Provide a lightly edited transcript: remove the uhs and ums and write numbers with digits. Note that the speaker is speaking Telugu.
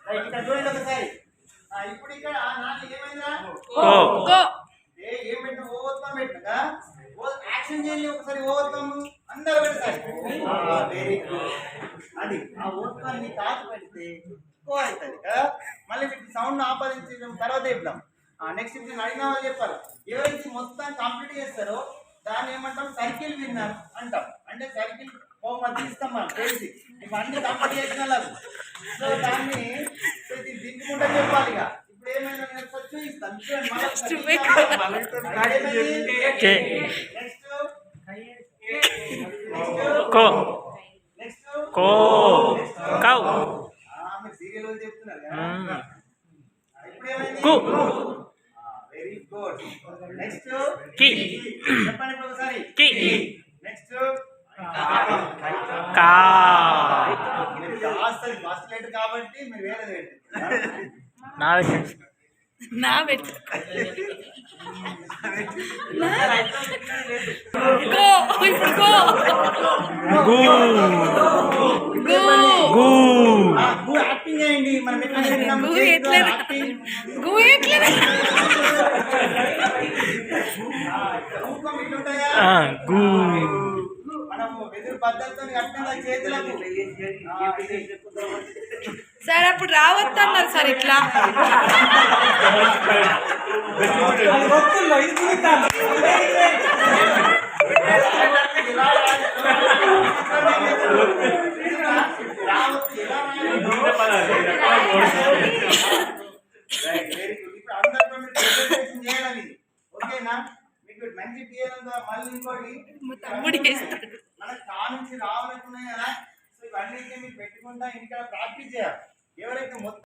రైట్ ఇక్కడ చూడండి ఒకసారి ఇప్పుడు ఇక్కడ నాది ఏమైందా ఏం పెట్టిన ఓవర్కమ్ పెట్టినగా యాక్షన్ చేయండి ఒకసారి ఓవర్కమ్ అందరూ పెట్టాలి వెరీ గుడ్ అది ఆ ఓవర్కమ్ ని కాదు పెడితే ఎక్కువ అవుతుంది కదా మళ్ళీ వీటి సౌండ్ ఆపాదించడం తర్వాత చెప్తాం నెక్స్ట్ నేను అడిగిన వాళ్ళు చెప్పాలి ఎవరైతే మొత్తం కంప్లీట్ చేస్తారో దాన్ని ఏమంటాం సర్కిల్ విన్నర్ అంటాం అంటే సర్కిల్ బహుమతి ఇస్తాం మనం తెలిసి ఇవన్నీ కంప్లీట్ చేసిన వాళ్ళు సో దాన్ని దించుకుంటా చెప్పాలి ఇక ఇప్పుడు ఏమైనా నేను చూపిస్తాను మీరు సీరియల్ చెప్తున్నారు కదా ఇప్పుడు ఏమైంది వెరీ గుడ్ నెక్స్ట్ చెప్పండి ఒకసారి నెక్స్ట్ బస్ లేట్ కాబట్టి మీరు వేరేది యాక్టింగ్ చేయండి మనం మనము ఎదురు బద్దలతో కట్టిన చేతులకు సార్ అప్పుడు రావద్దు అన్నారు సార్ ఇట్లా ఓకేనా మీకు మంచి మళ్ళీ ఇంకోటి మనకు కానుంచి రావాలనుకున్నాయి కదా సో ఇవన్నీ మీరు పెట్టుకుంటా ఇంకా ప్రాక్టీస్ చేయాలి ఎవరైతే మొత్తం